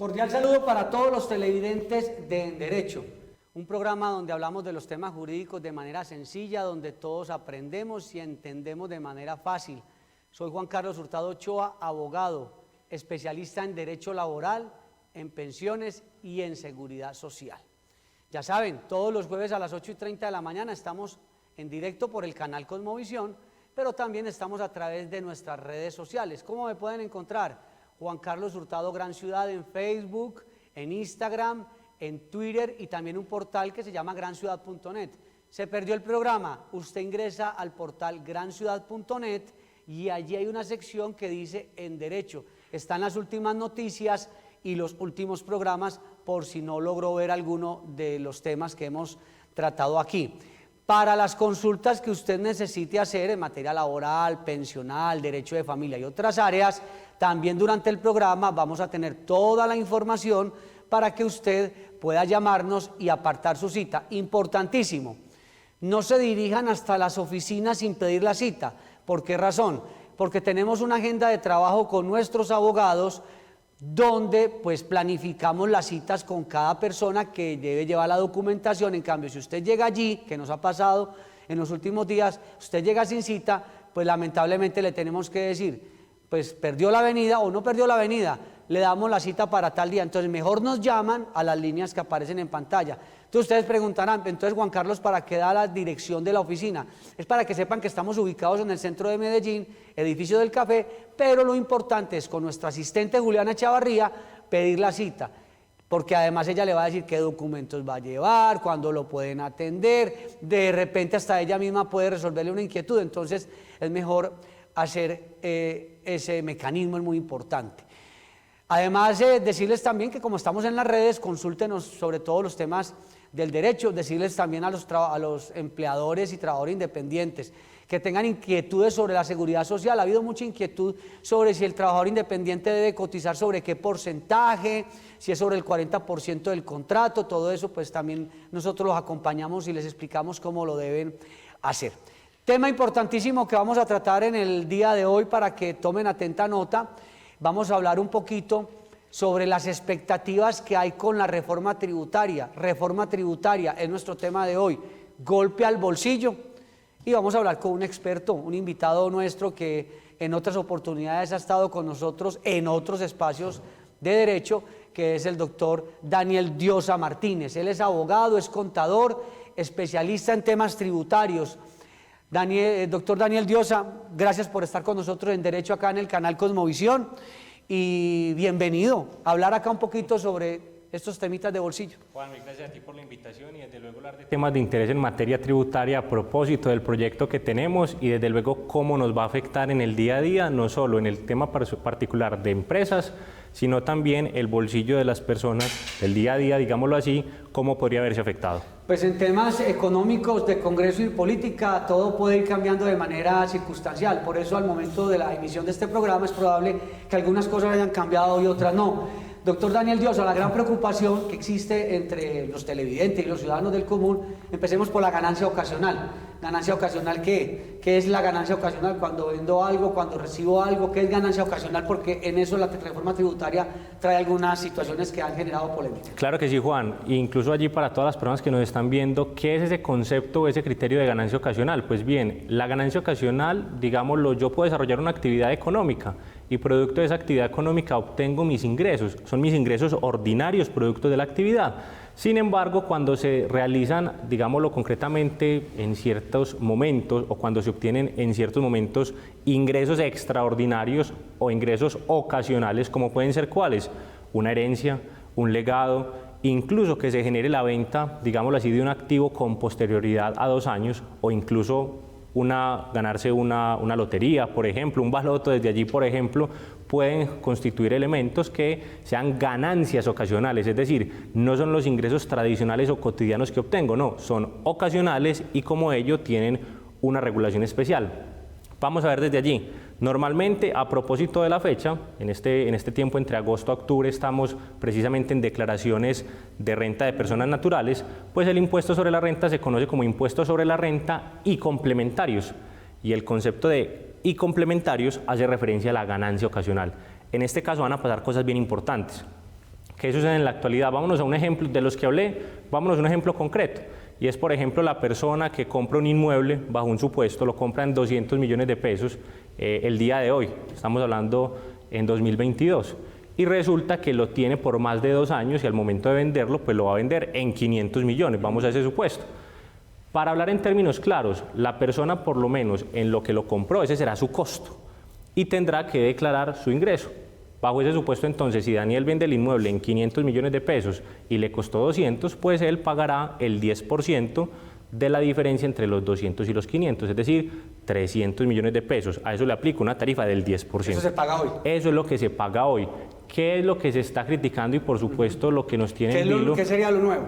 Cordial saludo para todos los televidentes de En Derecho, un programa donde hablamos de los temas jurídicos de manera sencilla, donde todos aprendemos y entendemos de manera fácil. Soy Juan Carlos Hurtado Ochoa, abogado, especialista en Derecho Laboral, en pensiones y en seguridad social. Ya saben, todos los jueves a las 8:30 de la mañana estamos en directo por el canal Cosmovisión, pero también estamos a través de nuestras redes sociales. ¿Cómo me pueden encontrar? Juan Carlos Hurtado Gran Ciudad en Facebook, en Instagram, en Twitter y también un portal que se llama granciudad.net. ¿Se perdió el programa? Usted ingresa al portal granciudad.net y allí hay una sección que dice En Derecho. Están las últimas noticias y los últimos programas por si no logró ver alguno de los temas que hemos tratado aquí. Para las consultas que usted necesite hacer en materia laboral, pensional, derecho de familia y otras áreas, también durante el programa vamos a tener toda la información para que usted pueda llamarnos y apartar su cita. Importantísimo, no se dirijan hasta las oficinas sin pedir la cita. ¿Por qué razón? Porque tenemos una agenda de trabajo con nuestros abogados donde pues planificamos las citas con cada persona que debe llevar la documentación. En cambio, si usted llega allí, que nos ha pasado en los últimos días, usted llega sin cita, pues lamentablemente le tenemos que decir, pues perdió la avenida o no perdió la avenida, le damos la cita para tal día. Entonces mejor nos llaman a las líneas que aparecen en pantalla. Entonces ustedes preguntarán, entonces Juan Carlos, ¿para qué da la dirección de la oficina? Es para que sepan que estamos ubicados en el centro de Medellín, edificio del Café, pero lo importante es con nuestra asistente Juliana Chavarría pedir la cita, porque además ella le va a decir qué documentos va a llevar, cuándo lo pueden atender, de repente hasta ella misma puede resolverle una inquietud. Entonces es mejor hacer ese mecanismo, es muy importante. Además, decirles también que como estamos en las redes, consúltenos sobre todos los temas del derecho, decirles también a los empleadores y trabajadores independientes que tengan inquietudes sobre la seguridad social. Ha habido mucha inquietud sobre si el trabajador independiente debe cotizar sobre qué porcentaje, si es sobre el 40% del contrato, todo eso pues también nosotros los acompañamos y les explicamos cómo lo deben hacer. Tema importantísimo que vamos a tratar en el día de hoy para que tomen atenta nota. Vamos a hablar un poquito sobre las expectativas que hay con la reforma tributaria. Reforma tributaria es nuestro tema de hoy, golpe al bolsillo. Y vamos a hablar con un experto, un invitado nuestro que en otras oportunidades ha estado con nosotros en otros espacios de derecho, que es el doctor Daniel Diosa Martínez. Él es abogado, es contador, especialista en temas tributarios. Doctor Daniel Diosa, gracias por estar con nosotros en Derecho acá en el canal Cosmovisión y bienvenido a hablar acá un poquito sobre estos temitas de bolsillo. Juan, gracias a ti por la invitación y desde luego hablar de temas de interés en materia tributaria a propósito del proyecto que tenemos y desde luego cómo nos va a afectar en el día a día, no solo en el tema particular de empresas, sino también el bolsillo de las personas del día a día, digámoslo así, cómo podría verse afectado. Pues en temas económicos de Congreso y política todo puede ir cambiando de manera circunstancial, por eso al momento de la emisión de este programa es probable que algunas cosas hayan cambiado y otras no. Doctor Daniel Diosa, la gran preocupación que existe entre los televidentes y los ciudadanos del común, empecemos por la ganancia ocasional. ¿Ganancia ocasional qué? ¿Qué es la ganancia ocasional? Cuando vendo algo, cuando recibo algo, ¿qué es ganancia ocasional? Porque en eso la reforma tributaria trae algunas situaciones que han generado polémica. Claro que sí, Juan. Incluso allí para todas las personas que nos están viendo, ¿qué es ese concepto o ese criterio de ganancia ocasional? Pues bien, la ganancia ocasional, digámoslo, yo puedo desarrollar una actividad económica y producto de esa actividad económica obtengo mis ingresos. Son mis ingresos ordinarios producto de la actividad. Sin embargo, cuando se realizan, digámoslo concretamente, en ciertos momentos o cuando se obtienen en ciertos momentos ingresos extraordinarios o ingresos ocasionales, como pueden ser ¿cuáles? Una herencia, un legado, incluso que se genere la venta, digámoslo así, de un activo con posterioridad a 2 años o incluso ganarse una lotería, por ejemplo, un baloto desde allí, por ejemplo, pueden constituir elementos que sean ganancias ocasionales, es decir, no son los ingresos tradicionales o cotidianos que obtengo, no, son ocasionales y como ello tienen una regulación especial. Vamos a ver desde allí. Normalmente, a propósito de la fecha, en este tiempo entre agosto a octubre estamos precisamente en declaraciones de renta de personas naturales, pues el impuesto sobre la renta se conoce como impuesto sobre la renta y complementarios. Y el concepto de y complementarios hace referencia a la ganancia ocasional. En este caso van a pasar cosas bien importantes. ¿Qué sucede en la actualidad? Vámonos a un ejemplo de los que hablé, vámonos a un ejemplo concreto. Y es, por ejemplo, la persona que compra un inmueble bajo un supuesto, lo compra en 200 millones de pesos el día de hoy, estamos hablando en 2022, y resulta que lo tiene por más de 2 años y al momento de venderlo, pues lo va a vender en 500 millones, vamos a ese supuesto. Para hablar en términos claros, la persona por lo menos en lo que lo compró, ese será su costo y tendrá que declarar su ingreso. Bajo ese supuesto, entonces, si Daniel vende el inmueble en 500 millones de pesos y le costó 200, pues él pagará el 10% de la diferencia entre los 200 y los 500, es decir, 300 millones de pesos. A eso le aplica una tarifa del 10%. Eso se paga hoy. Eso es lo que se paga hoy. ¿Qué es lo que se está criticando y, por supuesto, lo que nos tiene en vilo? ¿Qué sería lo nuevo?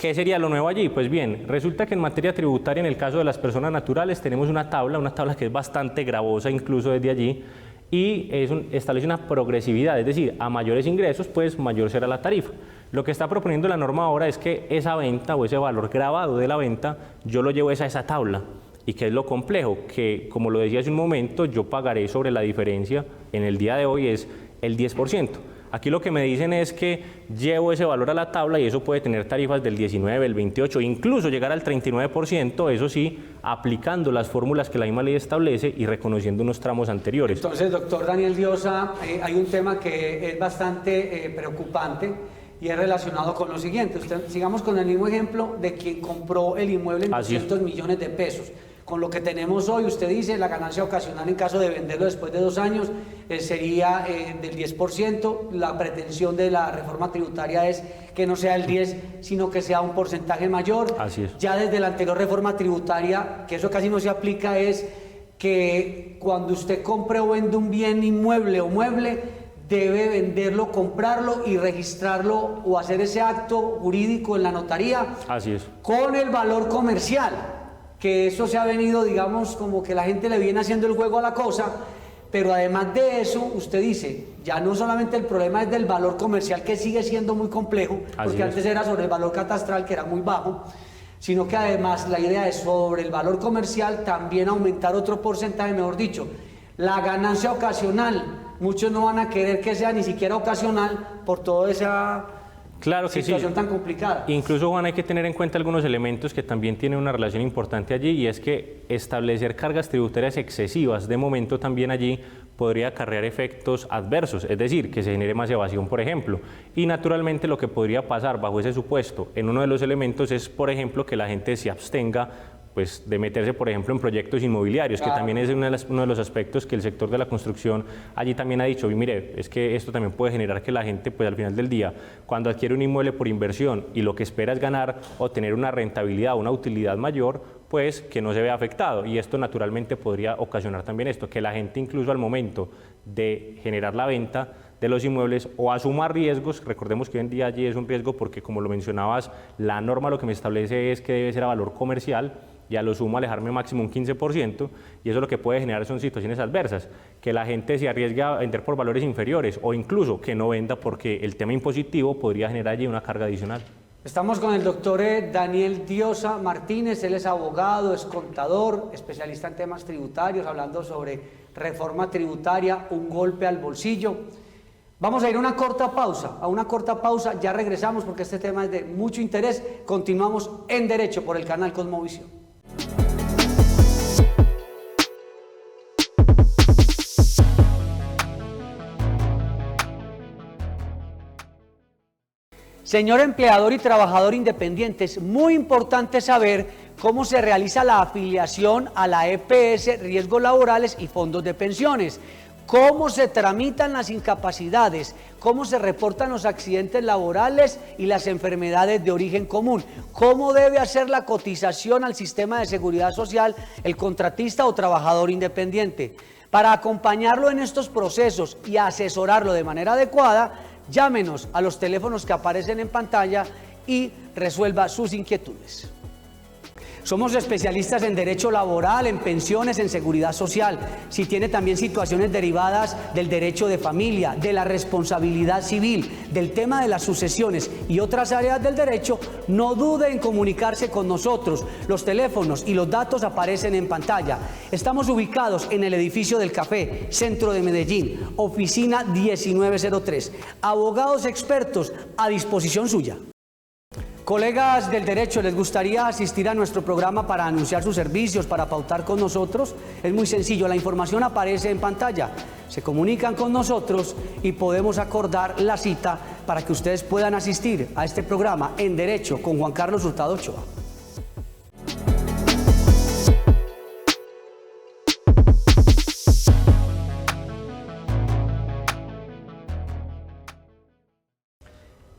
¿Qué sería lo nuevo allí? Pues bien, resulta que en materia tributaria, en el caso de las personas naturales, tenemos una tabla que es bastante gravosa incluso desde allí, y establece una progresividad, es decir, a mayores ingresos, pues mayor será la tarifa. Lo que está proponiendo la norma ahora es que esa venta o ese valor grabado de la venta, yo lo llevo a esa tabla. ¿Y qué es lo complejo? Que, como lo decía hace un momento, yo pagaré sobre la diferencia, en el día de hoy es el 10%. Aquí lo que me dicen es que llevo ese valor a la tabla y eso puede tener tarifas del 19, el 28, incluso llegar al 39%, eso sí, aplicando las fórmulas que la misma ley establece y reconociendo unos tramos anteriores. Entonces, doctor Daniel Diosa, hay un tema que es bastante preocupante y es relacionado con lo siguiente. Sigamos con el mismo ejemplo de quien compró el inmueble en 200 millones de pesos. Con lo que tenemos hoy, usted dice, la ganancia ocasional en caso de venderlo después de 2 años sería del 10%. La pretensión de la reforma tributaria es que no sea el 10, sino que sea un porcentaje mayor. Así es. Ya desde la anterior reforma tributaria, que eso casi no se aplica, es que cuando usted compre o vende un bien inmueble o mueble, debe venderlo, comprarlo y registrarlo o hacer ese acto jurídico en la notaría. Así es. Con el valor comercial. Que eso se ha venido, digamos, como que la gente le viene haciendo el juego a la cosa, pero además de eso, usted dice, ya no solamente el problema es del valor comercial, que sigue siendo muy complejo, porque antes era sobre el valor catastral, que era muy bajo, sino que además la idea es sobre el valor comercial también aumentar otro porcentaje, mejor dicho, la ganancia ocasional. Muchos no van a querer que sea ni siquiera ocasional por toda esa... Claro que situación sí. tan complicada. Incluso, Juan, hay que tener en cuenta algunos elementos que también tienen una relación importante allí, y es que establecer cargas tributarias excesivas de momento también allí podría acarrear efectos adversos, es decir, que se genere más evasión, por ejemplo. Y naturalmente lo que podría pasar bajo ese supuesto en uno de los elementos es, por ejemplo, que la gente se abstenga pues, de meterse, por ejemplo, en proyectos inmobiliarios, claro, que también es uno de los aspectos que el sector de la construcción allí también ha dicho, y mire, es que esto también puede generar que la gente, pues al final del día, cuando adquiere un inmueble por inversión y lo que espera es ganar o tener una rentabilidad, una utilidad mayor, pues que no se vea afectado, y esto naturalmente podría ocasionar también esto, que la gente incluso al momento de generar la venta de los inmuebles o asuma riesgos. Recordemos que hoy en día allí es un riesgo porque, como lo mencionabas, la norma lo que me establece es que debe ser a valor comercial, y a lo sumo alejarme máximo un 15%, y eso lo que puede generar son situaciones adversas, que la gente se arriesgue a vender por valores inferiores o incluso que no venda porque el tema impositivo podría generar allí una carga adicional. Estamos con el doctor Daniel Diosa Martínez, él es abogado, es contador, especialista en temas tributarios, hablando sobre reforma tributaria, un golpe al bolsillo. Vamos a ir a una corta pausa, ya regresamos porque este tema es de mucho interés. Continuamos en Derecho por el canal Cosmovisión. Señor empleador y trabajador independiente, es muy importante saber cómo se realiza la afiliación a la EPS, riesgos laborales y fondos de pensiones, cómo se tramitan las incapacidades, cómo se reportan los accidentes laborales y las enfermedades de origen común, cómo debe hacer la cotización al sistema de seguridad social el contratista o trabajador independiente. Para acompañarlo en estos procesos y asesorarlo de manera adecuada, llámenos a los teléfonos que aparecen en pantalla y resuelva sus inquietudes. Somos especialistas en derecho laboral, en pensiones, en seguridad social. Si tiene también situaciones derivadas del derecho de familia, de la responsabilidad civil, del tema de las sucesiones y otras áreas del derecho, no dude en comunicarse con nosotros. Los teléfonos y los datos aparecen en pantalla. Estamos ubicados en el edificio del Café, centro de Medellín, oficina 1903. Abogados expertos a disposición suya. Colegas del derecho, ¿les gustaría asistir a nuestro programa para anunciar sus servicios, para pautar con nosotros? Es muy sencillo, la información aparece en pantalla. Se comunican con nosotros y podemos acordar la cita para que ustedes puedan asistir a este programa en Derecho con Juan Carlos Hurtado Ochoa.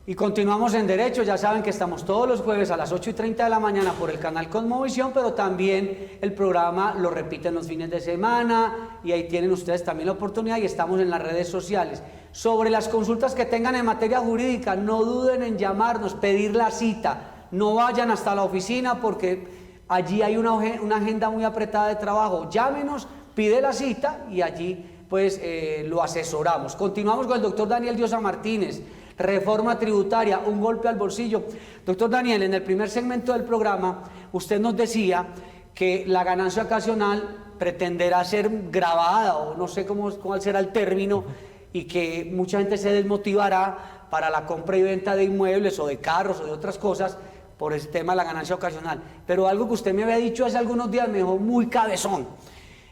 Y continuamos en Derecho. Ya saben que estamos todos los jueves a las 8:30 de la mañana por el canal Cosmovisión, pero también el programa lo repiten los fines de semana y ahí tienen ustedes también la oportunidad, y estamos en las redes sociales. Sobre las consultas que tengan en materia jurídica, no duden en llamarnos, pedir la cita. No vayan hasta la oficina porque allí hay una agenda muy apretada de trabajo. Llámenos, pide la cita y allí pues lo asesoramos. Continuamos con el doctor Daniel Diosa Martínez. Reforma tributaria, un golpe al bolsillo. Doctor Daniel, en el primer segmento del programa, usted nos decía que la ganancia ocasional pretenderá ser grabada, o no sé cuál será el término, y que mucha gente se desmotivará para la compra y venta de inmuebles o de carros o de otras cosas por el tema de la ganancia ocasional. Pero algo que usted me había dicho hace algunos días me dejó muy cabezón,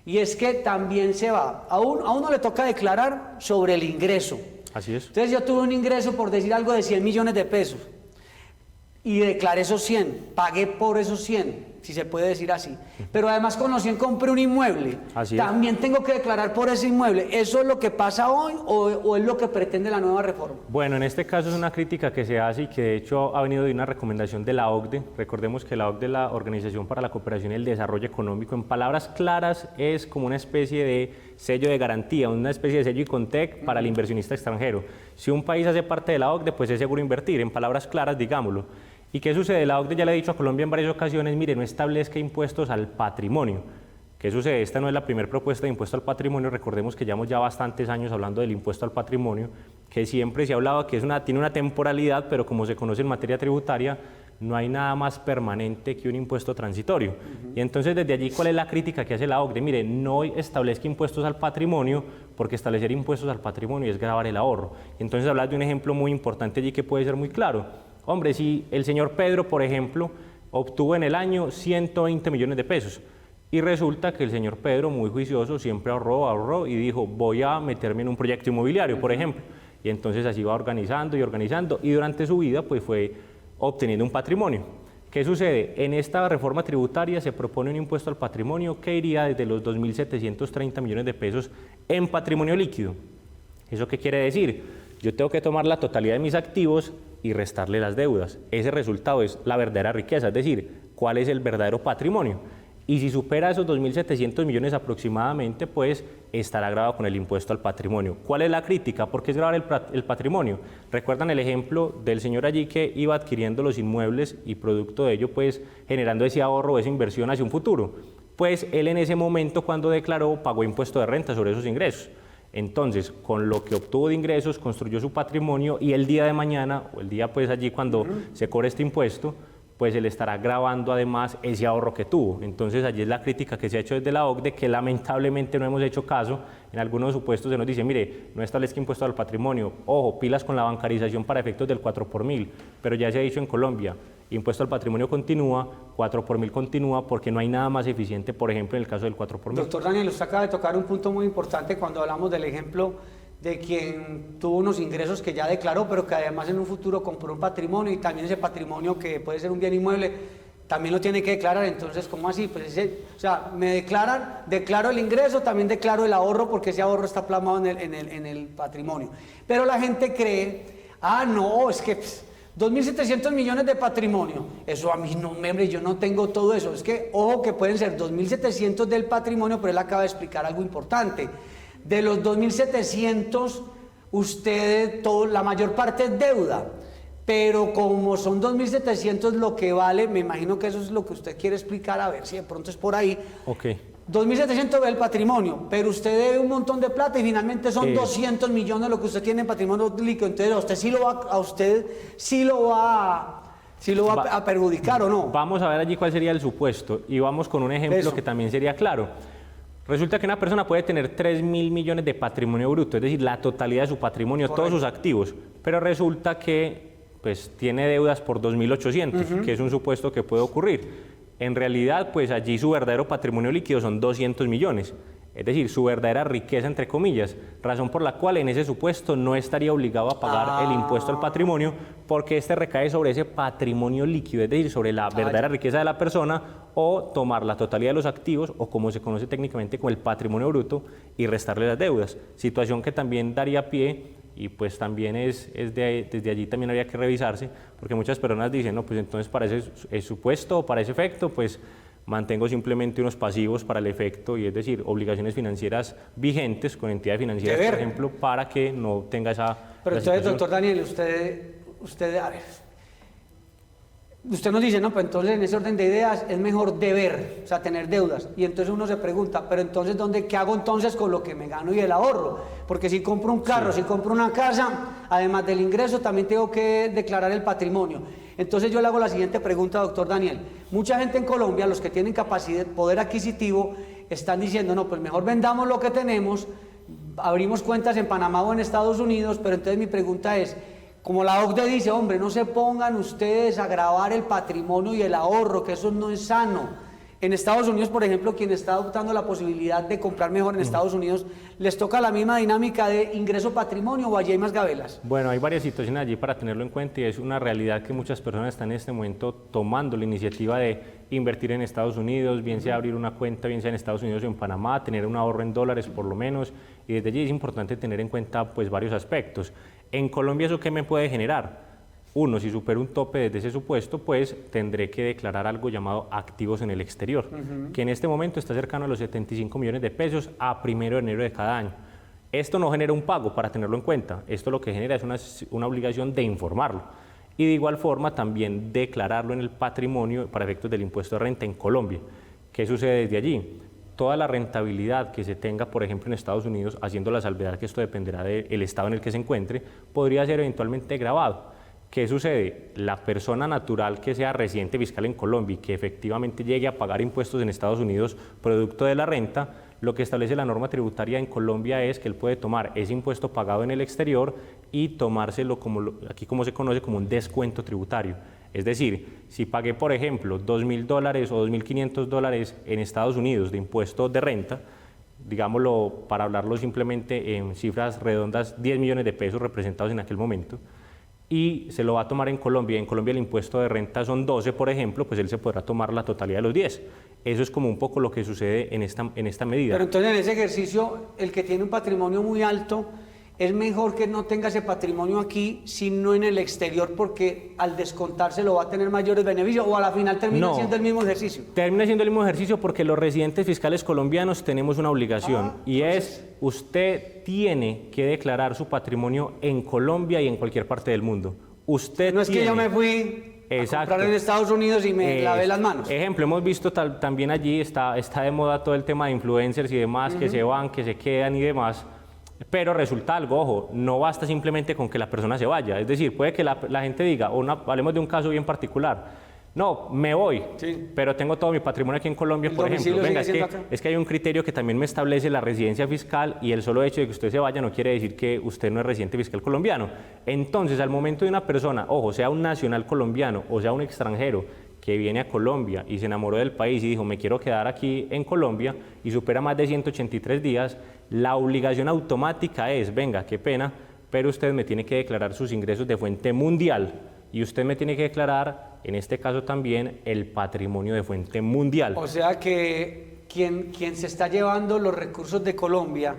y es que también a uno le toca declarar sobre el ingreso. Así es. Entonces yo tuve un ingreso, por decir algo, de 100 millones de pesos y declaré esos 100, pagué por esos 100, si se puede decir así. Pero además con los 100 compré un inmueble. Así también tengo que declarar por ese inmueble. ¿Eso es lo que pasa hoy o es lo que pretende la nueva reforma? Bueno, en este caso es una crítica que se hace y que de hecho ha venido de una recomendación de la OCDE. Recordemos que la OCDE, la Organización para la Cooperación y el Desarrollo Económico, en palabras claras es como una especie de sello de garantía, una especie de sello ICONTEC para el inversionista extranjero. Si un país hace parte de la OCDE, pues es seguro invertir, en palabras claras, digámoslo. ¿Y qué sucede? La OCDE ya le ha dicho a Colombia en varias ocasiones, mire, no establezca impuestos al patrimonio. ¿Qué sucede? Esta no es la primera propuesta de impuesto al patrimonio. Recordemos que llevamos ya bastantes años hablando del impuesto al patrimonio, que siempre se ha hablado que tiene una temporalidad, pero como se conoce en materia tributaria, no hay nada más permanente que un impuesto transitorio. Y entonces desde allí, ¿cuál es la crítica que hace la OCDE? Mire, no establezca impuestos al patrimonio, porque establecer impuestos al patrimonio es gravar el ahorro. Entonces hablar de un ejemplo muy importante allí que puede ser muy claro. Hombre, si el señor Pedro, por ejemplo, obtuvo en el año 120 millones de pesos y resulta que el señor Pedro, muy juicioso, siempre ahorró y dijo, voy a meterme en un proyecto inmobiliario, por ejemplo. Y entonces así va organizando y durante su vida pues fue obteniendo un patrimonio. ¿Qué sucede? En esta reforma tributaria se propone un impuesto al patrimonio que iría desde los 2.730 millones de pesos en patrimonio líquido. ¿Eso qué quiere decir? Yo tengo que tomar la totalidad de mis activos y restarle las deudas. Ese resultado es la verdadera riqueza, es decir, cuál es el verdadero patrimonio. Y si supera esos 2.700 millones aproximadamente, pues estará gravado con el impuesto al patrimonio. ¿Cuál es la crítica? ¿Por qué es gravar el patrimonio? ¿Recuerdan el ejemplo del señor allí que iba adquiriendo los inmuebles y producto de ello, pues generando ese ahorro, esa inversión hacia un futuro? Pues él en ese momento, cuando declaró, pagó impuesto de renta sobre esos ingresos. Entonces, con lo que obtuvo de ingresos, construyó su patrimonio y el día de mañana, o el día pues allí cuando se cobre este impuesto, pues se le estará gravando además ese ahorro que tuvo. Entonces, allí es la crítica que se ha hecho desde la OCDE, que lamentablemente no hemos hecho caso. En algunos supuestos se nos dice, mire, no establezca impuesto al patrimonio, ojo, pilas con la bancarización para efectos del 4 por mil, pero ya se ha dicho en Colombia, impuesto al patrimonio continúa, 4 por mil continúa, porque no hay nada más eficiente, por ejemplo, en el caso del 4 por mil. Doctor Daniel, usted acaba de tocar un punto muy importante cuando hablamos del ejemplo de quien tuvo unos ingresos que ya declaró, pero que además en un futuro compró un patrimonio y también ese patrimonio que puede ser un bien inmueble, también lo tiene que declarar. Entonces, ¿cómo así? Pues o sea, me declaro el ingreso, también declaro el ahorro porque ese ahorro está plasmado en el patrimonio. Pero la gente cree, no, es que 2.700 millones de patrimonio, eso a mí no, hombre, yo no tengo todo eso. Es que, ojo, que pueden ser 2.700 del patrimonio, pero él acaba de explicar algo importante. De los 2.700, la mayor parte es deuda. pero como son 2.700 lo que vale, me imagino que eso es lo que usted quiere explicar, a ver si de pronto es por ahí. Ok. 2.700 es el patrimonio, pero usted debe un montón de plata y finalmente son 200 millones lo que usted tiene en patrimonio líquido. Entonces, a usted sí lo va a perjudicar o no. Vamos a ver allí cuál sería el supuesto y vamos con un ejemplo que también sería claro. Resulta que una persona puede tener 3.000 millones de patrimonio bruto, es decir, la totalidad de su patrimonio, correcto, todos sus activos, pero resulta que pues tiene deudas por 2.800, que es un supuesto que puede ocurrir. En realidad, pues allí su verdadero patrimonio líquido son 200 millones, es decir, su verdadera riqueza, entre comillas, razón por la cual en ese supuesto no estaría obligado a pagar el impuesto al patrimonio, porque este recae sobre ese patrimonio líquido, es decir, sobre la verdadera riqueza de la persona, o tomar la totalidad de los activos, o como se conoce técnicamente como el patrimonio bruto, y restarle las deudas, situación que también daría pie. Y pues también desde allí también habría que revisarse, porque muchas personas dicen, no, pues entonces para ese supuesto o para ese efecto, pues mantengo simplemente unos pasivos para el efecto, y es decir, obligaciones financieras vigentes con entidades financieras, por ejemplo, para que no tenga esa... Pero entonces, doctor Daniel, a ver, usted nos dice, no, pues entonces en ese orden de ideas es mejor deber, o sea, tener deudas. Y entonces uno se pregunta, pero entonces, ¿qué hago entonces con lo que me gano y el ahorro? Porque si compro un carro, si compro una casa, además del ingreso, también tengo que declarar el patrimonio. Entonces yo le hago la siguiente pregunta, doctor Daniel. Mucha gente en Colombia, los que tienen capacidad, poder adquisitivo, están diciendo, no, pues mejor vendamos lo que tenemos, abrimos cuentas en Panamá o en Estados Unidos, pero entonces mi pregunta es, como la OCDE dice, hombre, no se pongan ustedes a gravar el patrimonio y el ahorro, que eso no es sano. En Estados Unidos, por ejemplo, quien está adoptando la posibilidad de comprar mejor en Estados Unidos, ¿les toca la misma dinámica de ingreso-patrimonio o allí hay más gabelas? Bueno, hay varias situaciones allí para tenerlo en cuenta y es una realidad que muchas personas están en este momento tomando la iniciativa de invertir en Estados Unidos, bien sea abrir una cuenta, bien sea en Estados Unidos o en Panamá, tener un ahorro en dólares por lo menos, y desde allí es importante tener en cuenta pues varios aspectos. En Colombia, ¿eso qué me puede generar? Uno, si supero un tope desde ese supuesto, pues tendré que declarar algo llamado activos en el exterior, que en este momento está cercano a los 75 millones de pesos a 1 de enero de cada año. Esto no genera un pago, para tenerlo en cuenta. Esto lo que genera es una obligación de informarlo. Y de igual forma también declararlo en el patrimonio para efectos del impuesto de renta en Colombia. ¿Qué sucede desde allí? Toda la rentabilidad que se tenga, por ejemplo, en Estados Unidos, haciendo la salvedad que esto dependerá del estado en el que se encuentre, podría ser eventualmente gravado. ¿Qué sucede? La persona natural que sea residente fiscal en Colombia y que efectivamente llegue a pagar impuestos en Estados Unidos producto de la renta, lo que establece la norma tributaria en Colombia es que él puede tomar ese impuesto pagado en el exterior y tomárselo aquí como se conoce como un descuento tributario. Es decir, si pagué, por ejemplo, $2.000 o $2.500 en Estados Unidos de impuesto de renta, digámoslo para hablarlo simplemente en cifras redondas, 10 millones de pesos representados en aquel momento, y se lo va a tomar en Colombia, el impuesto de renta son 12, por ejemplo, pues él se podrá tomar la totalidad de los 10. Eso es como un poco lo que sucede en esta medida. Pero entonces en ese ejercicio, el que tiene un patrimonio muy alto, es mejor que no tenga ese patrimonio aquí, sino en el exterior, porque al descontárselo va a tener mayores beneficios, o a la final termina siendo el mismo ejercicio. Termina siendo el mismo ejercicio porque los residentes fiscales colombianos tenemos una obligación, y entonces usted tiene que declarar su patrimonio en Colombia y en cualquier parte del mundo. Usted no es que yo me fui a comprar en Estados Unidos y me lavé las manos. Ejemplo, hemos visto también allí, está de moda todo el tema de influencers y demás, que se van, que se quedan y demás. Pero resulta algo, ojo, no basta simplemente con que la persona se vaya. Es decir, puede que la gente diga, hablemos de un caso bien particular, no, me voy, pero tengo todo mi patrimonio aquí en Colombia, por ejemplo. Venga, es que hay un criterio que también me establece la residencia fiscal, y el solo hecho de que usted se vaya no quiere decir que usted no es residente fiscal colombiano. Entonces, al momento de una persona, ojo, sea un nacional colombiano o sea un extranjero, que viene a Colombia y se enamoró del país y dijo, me quiero quedar aquí en Colombia, y supera más de 183 días, la obligación automática es, venga, qué pena, pero usted me tiene que declarar sus ingresos de fuente mundial, y usted me tiene que declarar, en este caso también, el patrimonio de fuente mundial. O sea que quien se está llevando los recursos de Colombia,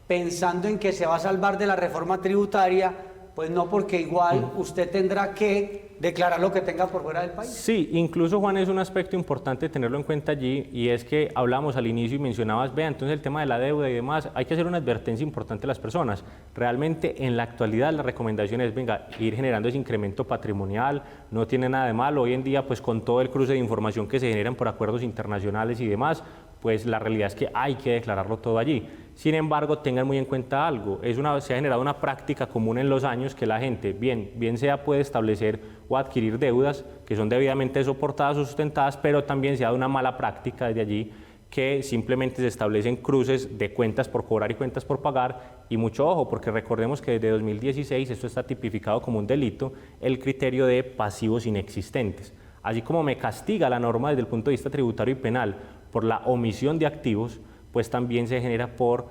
pensando en que se va a salvar de la reforma tributaria, pues no, porque igual usted tendrá que declarar lo que tenga por fuera del país. Sí, incluso Juan, es un aspecto importante tenerlo en cuenta allí, y es que hablamos al inicio y mencionabas, vea, entonces el tema de la deuda y demás, hay que hacer una advertencia importante a las personas. Realmente en la actualidad la recomendación es, venga, ir generando ese incremento patrimonial, no tiene nada de malo. Hoy en día, pues con todo el cruce de información que se generan por acuerdos internacionales y demás, pues la realidad es que hay que declararlo todo allí. Sin embargo, tengan muy en cuenta algo, se ha generado una práctica común en los años que la gente, bien sea puede establecer o adquirir deudas que son debidamente soportadas o sustentadas, pero también se ha dado una mala práctica desde allí, que simplemente se establecen cruces de cuentas por cobrar y cuentas por pagar, y mucho ojo, porque recordemos que desde 2016 esto está tipificado como un delito, el criterio de pasivos inexistentes. Así como me castiga la norma desde el punto de vista tributario y penal por la omisión de activos, pues también se genera por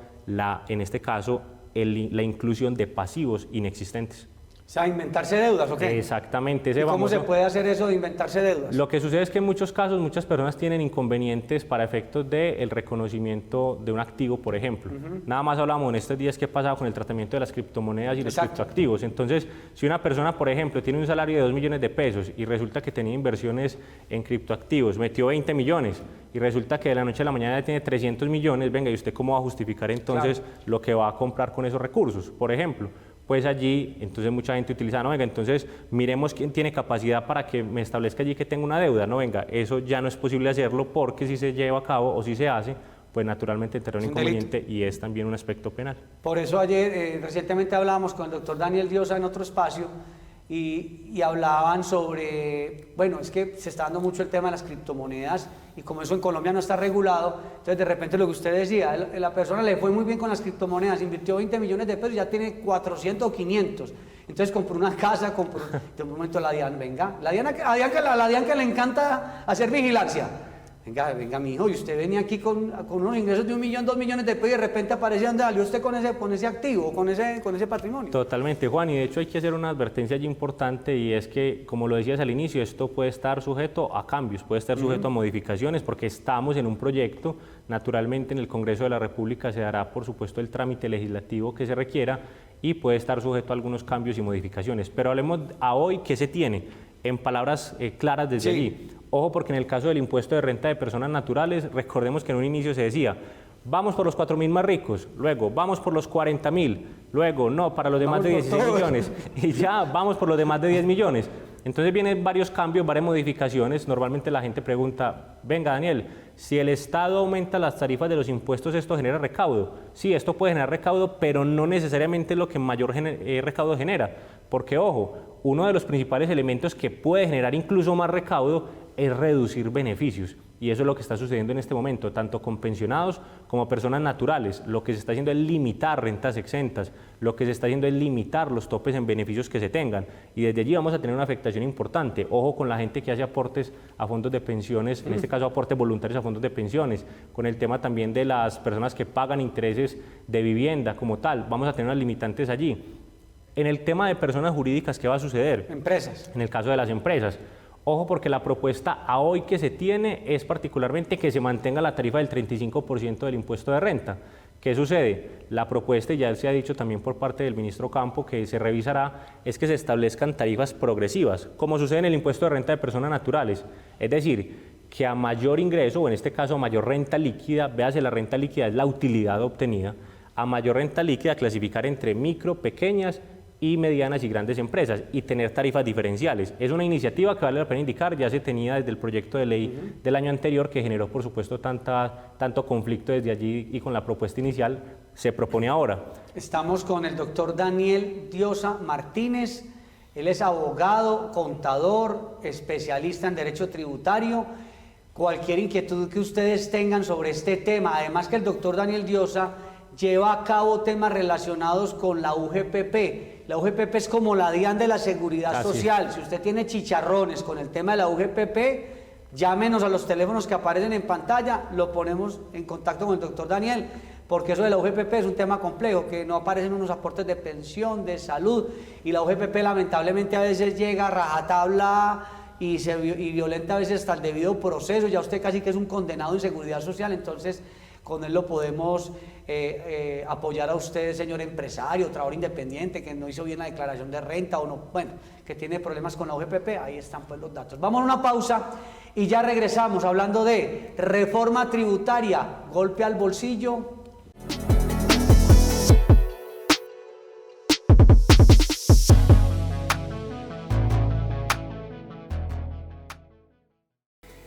en este caso, la inclusión de pasivos inexistentes. O sea, inventarse deudas, ¿o qué? Exactamente. ¿Y cómo se puede hacer eso de inventarse deudas? Lo que sucede es que en muchos casos muchas personas tienen inconvenientes para efectos del reconocimiento de un activo, por ejemplo. Nada más hablamos en estos días que ha pasado con el tratamiento de las criptomonedas y los criptoactivos. Entonces, si una persona, por ejemplo, tiene un salario de 2 millones de pesos y resulta que tenía inversiones en criptoactivos, metió 20 millones y resulta que de la noche a la mañana ya tiene 300 millones, venga, ¿y usted cómo va a justificar entonces lo que va a comprar con esos recursos? Por ejemplo, pues allí, entonces mucha gente utiliza, no, venga, entonces miremos quién tiene capacidad para que me establezca allí que tengo una deuda, no, venga, eso ya no es posible hacerlo, porque si se lleva a cabo o si se hace, pues naturalmente tendrá un inconveniente y es también un aspecto penal. Por eso ayer, recientemente hablábamos con el doctor Daniel Diosa en otro espacio y hablaban sobre, bueno, es que se está dando mucho el tema de las criptomonedas y como eso en Colombia no está regulado, entonces de repente lo que usted decía, la persona le fue muy bien con las criptomonedas, invirtió 20 millones de pesos y ya tiene 400 o 500, entonces compró una casa, de un momento la DIAN, venga, la DIAN que le encanta hacer vigilancia. Venga, mi hijo, y usted venía aquí con unos ingresos de 1 millón, 2 millones de pesos y de repente aparece donde salió usted con ese activo, con ese patrimonio. Totalmente, Juan, y de hecho hay que hacer una advertencia allí importante, y es que, como lo decías al inicio, esto puede estar sujeto a cambios, puede estar sujeto a modificaciones, porque estamos en un proyecto, naturalmente en el Congreso de la República se dará, por supuesto, el trámite legislativo que se requiera y puede estar sujeto a algunos cambios y modificaciones. Pero hablemos a hoy qué se tiene, en palabras claras desde allí. Ojo, porque en el caso del impuesto de renta de personas naturales, recordemos que en un inicio se decía, vamos por los 4.000 más ricos, luego vamos por los 40.000, luego no, para los demás de 16 millones, y ya vamos por los demás de 10 millones. Entonces vienen varios cambios, varias modificaciones. Normalmente la gente pregunta, venga Daniel, si el Estado aumenta las tarifas de los impuestos, ¿esto genera recaudo? Sí, esto puede generar recaudo, pero no necesariamente es lo que mayor recaudo genera, porque ojo, uno de los principales elementos que puede generar incluso más recaudo es reducir beneficios, y eso es lo que está sucediendo en este momento, tanto con pensionados como personas naturales. Lo que se está haciendo es limitar rentas exentas, lo que se está haciendo es limitar los topes en beneficios que se tengan, y desde allí vamos a tener una afectación importante. Ojo con la gente que hace aportes a fondos de pensiones, en este caso aportes voluntarios a fondos de pensiones, con el tema también de las personas que pagan intereses de vivienda como tal, vamos a tener unas limitantes allí. En el tema de personas jurídicas, ¿qué va a suceder? Empresas. En el caso de las empresas. Ojo, porque la propuesta a hoy que se tiene es particularmente que se mantenga la tarifa del 35% del impuesto de renta. ¿Qué sucede? La propuesta, y ya se ha dicho también por parte del ministro Campo que se revisará, es que se establezcan tarifas progresivas, como sucede en el impuesto de renta de personas naturales. Es decir, que a mayor ingreso, o en este caso a mayor renta líquida, véase, la renta líquida es la utilidad obtenida, a mayor renta líquida clasificar entre micro, pequeñas y medianas y grandes empresas, y tener tarifas diferenciales. Es una iniciativa que vale la pena indicar, ya se tenía desde el proyecto de ley del año anterior, que generó por supuesto tanto conflicto desde allí, y con la propuesta inicial se propone ahora. Estamos con el doctor Daniel Diosa Martínez, él es abogado, contador, especialista en derecho tributario. Cualquier inquietud que ustedes tengan sobre este tema, además que el doctor Daniel Diosa lleva a cabo temas relacionados con la UGPP. La UGPP es como la DIAN de la Seguridad Social. Si usted tiene chicharrones con el tema de la UGPP, llámenos a los teléfonos que aparecen en pantalla, lo ponemos en contacto con el doctor Daniel, porque eso de la UGPP es un tema complejo, que no aparecen unos aportes de pensión, de salud, y la UGPP lamentablemente a veces llega a rajatabla y violenta a veces hasta el debido proceso. Ya usted casi que es un condenado en seguridad social. Entonces, con él lo podemos apoyar a usted, señor empresario, trabajador independiente, que no hizo bien la declaración de renta o no, bueno, que tiene problemas con la OGPP, ahí están pues los datos. Vamos a una pausa y ya regresamos hablando de reforma tributaria, golpe al bolsillo.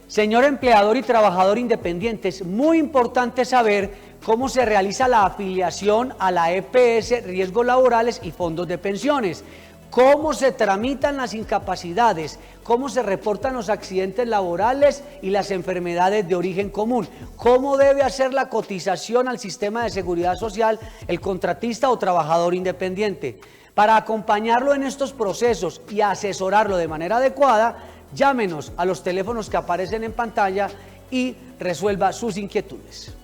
Señor empleador y trabajador independiente, es muy importante saber cómo se realiza la afiliación a la EPS, riesgos laborales y fondos de pensiones, cómo se tramitan las incapacidades, cómo se reportan los accidentes laborales y las enfermedades de origen común, cómo debe hacer la cotización al sistema de seguridad social el contratista o trabajador independiente. Para acompañarlo en estos procesos y asesorarlo de manera adecuada, llámenos a los teléfonos que aparecen en pantalla y resuelva sus inquietudes.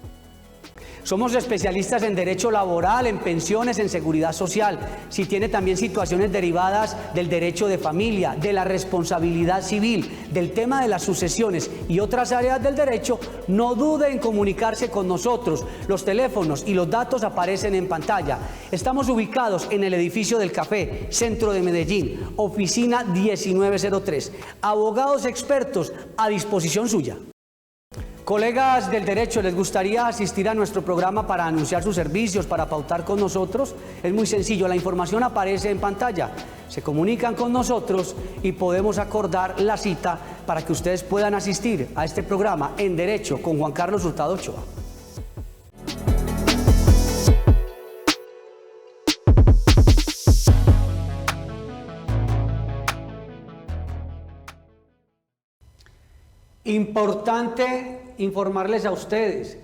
Somos especialistas en derecho laboral, en pensiones, en seguridad social. Si tiene también situaciones derivadas del derecho de familia, de la responsabilidad civil, del tema de las sucesiones y otras áreas del derecho, no dude en comunicarse con nosotros. Los teléfonos y los datos aparecen en pantalla. Estamos ubicados en el edificio del Café, centro de Medellín, oficina 1903. Abogados expertos a disposición suya. Colegas del derecho, ¿les gustaría asistir a nuestro programa para anunciar sus servicios, para pautar con nosotros? Es muy sencillo, la información aparece en pantalla. Se comunican con nosotros y podemos acordar la cita para que ustedes puedan asistir a este programa en Derecho con Juan Carlos Hurtado Ochoa. Importante informarles a ustedes,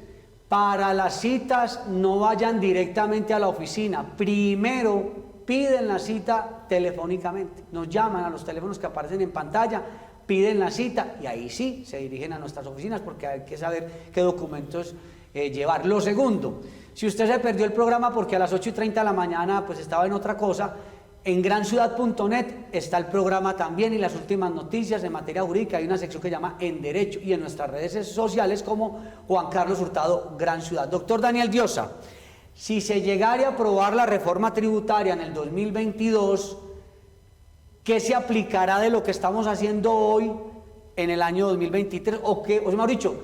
para las citas no vayan directamente a la oficina, primero piden la cita telefónicamente, nos llaman a los teléfonos que aparecen en pantalla, piden la cita y ahí sí se dirigen a nuestras oficinas porque hay que saber qué documentos llevar. Lo segundo, si usted se perdió el programa porque a las 8:30 de la mañana pues estaba en otra cosa, en granciudad.net está el programa también y las últimas noticias en materia jurídica. Hay una sección que se llama En Derecho y en nuestras redes sociales como Juan Carlos Hurtado Gran Ciudad. Doctor Daniel Diosa, si se llegara a aprobar la reforma tributaria en el 2022, ¿qué se aplicará de lo que estamos haciendo hoy en el año 2023? O mejor dicho,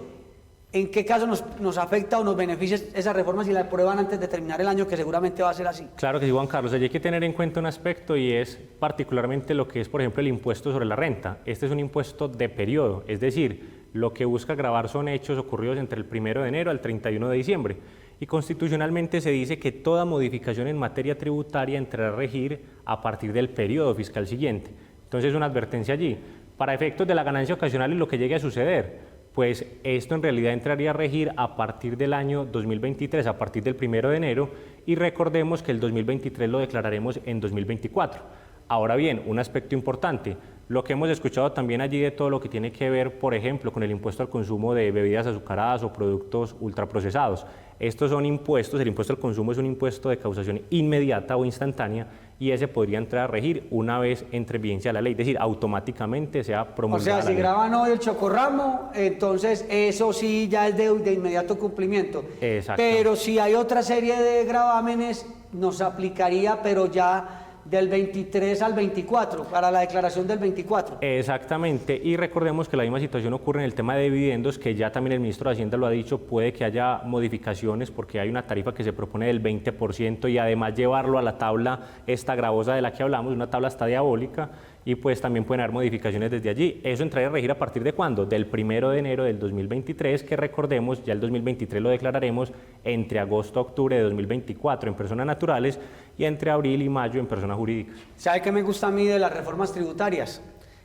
¿en qué caso nos afecta o nos beneficia esa reforma si la aprueban antes de terminar el año, que seguramente va a ser así? Claro que sí, Juan Carlos. Hay que tener en cuenta un aspecto y es particularmente lo que es, por ejemplo, el impuesto sobre la renta. Este es un impuesto de periodo, es decir, lo que busca gravar son hechos ocurridos entre el 1 de enero al 31 de diciembre. Y constitucionalmente se dice que toda modificación en materia tributaria entrará a regir a partir del periodo fiscal siguiente. Entonces, una advertencia allí. Para efectos de la ganancia ocasional y lo que llegue a suceder, pues esto en realidad entraría a regir a partir del año 2023, a partir del 1 de enero, y recordemos que el 2023 lo declararemos en 2024. Ahora bien, un aspecto importante, lo que hemos escuchado también allí de todo lo que tiene que ver, por ejemplo, con el impuesto al consumo de bebidas azucaradas o productos ultraprocesados. Estos son impuestos, el impuesto al consumo es un impuesto de causación inmediata o instantánea y ese podría entrar a regir una vez entre en vigencia la ley, es decir, automáticamente sea promulgada. O sea, si graban hoy el chocorramo, entonces eso sí ya es de inmediato cumplimiento. Exacto. Pero si hay otra serie de gravámenes, nos aplicaría, pero ya del 23 al 24, para la declaración del 24. Exactamente, y recordemos que la misma situación ocurre en el tema de dividendos, que ya también el ministro de Hacienda lo ha dicho, puede que haya modificaciones porque hay una tarifa que se propone del 20% y además llevarlo a la tabla esta gravosa de la que hablamos, una tabla hasta diabólica, y pues también pueden haber modificaciones desde allí. Eso entraría a regir a partir de ¿cuándo? Del 1 de enero del 2023, que recordemos, ya el 2023 lo declararemos entre agosto a octubre de 2024 en personas naturales y entre abril y mayo en personas jurídicas. ¿Sabe qué me gusta a mí de las reformas tributarias?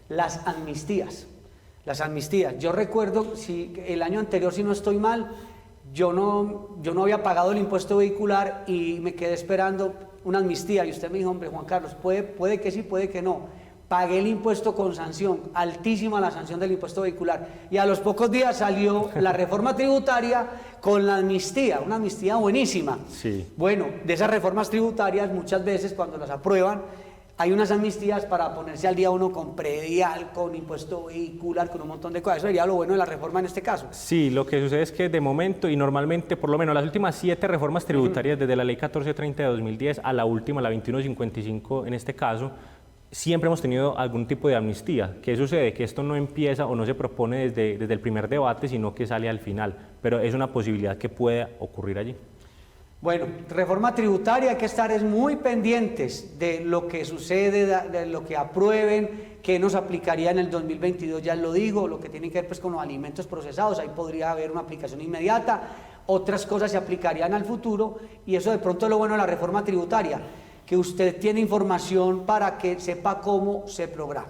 Las amnistías. Las amnistías. Yo recuerdo, si el año anterior, si no estoy mal, yo no había pagado el impuesto vehicular y me quedé esperando una amnistía. Y usted me dijo, hombre, Juan Carlos, puede que sí, puede que no. Pagué el impuesto con sanción, altísima la sanción del impuesto vehicular. Y a los pocos días salió la reforma tributaria con la amnistía, una amnistía buenísima. Sí. Bueno, de esas reformas tributarias muchas veces cuando las aprueban, hay unas amnistías para ponerse al día uno con predial, con impuesto vehicular, con un montón de cosas. Eso sería lo bueno de la reforma en este caso. Sí, lo que sucede es que de momento y normalmente, por lo menos las últimas 7 reformas tributarias, desde la ley 1430 de 2010 a la última, la 2155 en este caso, siempre hemos tenido algún tipo de amnistía. ¿Qué sucede? Que esto no empieza o no se propone desde el primer debate, sino que sale al final, pero es una posibilidad que pueda ocurrir allí. Bueno, reforma tributaria, hay que estar muy pendientes de lo que sucede, de lo que aprueben, que nos aplicaría en el 2022, ya lo digo, lo que tiene que ver pues, con los alimentos procesados, ahí podría haber una aplicación inmediata, otras cosas se aplicarían al futuro, y eso de pronto es lo bueno de la reforma tributaria, que usted tiene información para que sepa cómo se programa.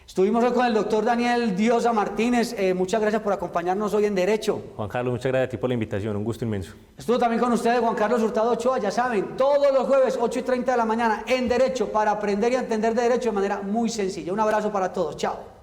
Estuvimos hoy con el doctor Daniel Diosa Martínez, muchas gracias por acompañarnos hoy en Derecho. Juan Carlos, muchas gracias a ti por la invitación, un gusto inmenso. Estuvo también con ustedes Juan Carlos Hurtado Ochoa, ya saben, todos los jueves 8:30 de la mañana en Derecho, para aprender y entender de Derecho de manera muy sencilla. Un abrazo para todos, chao.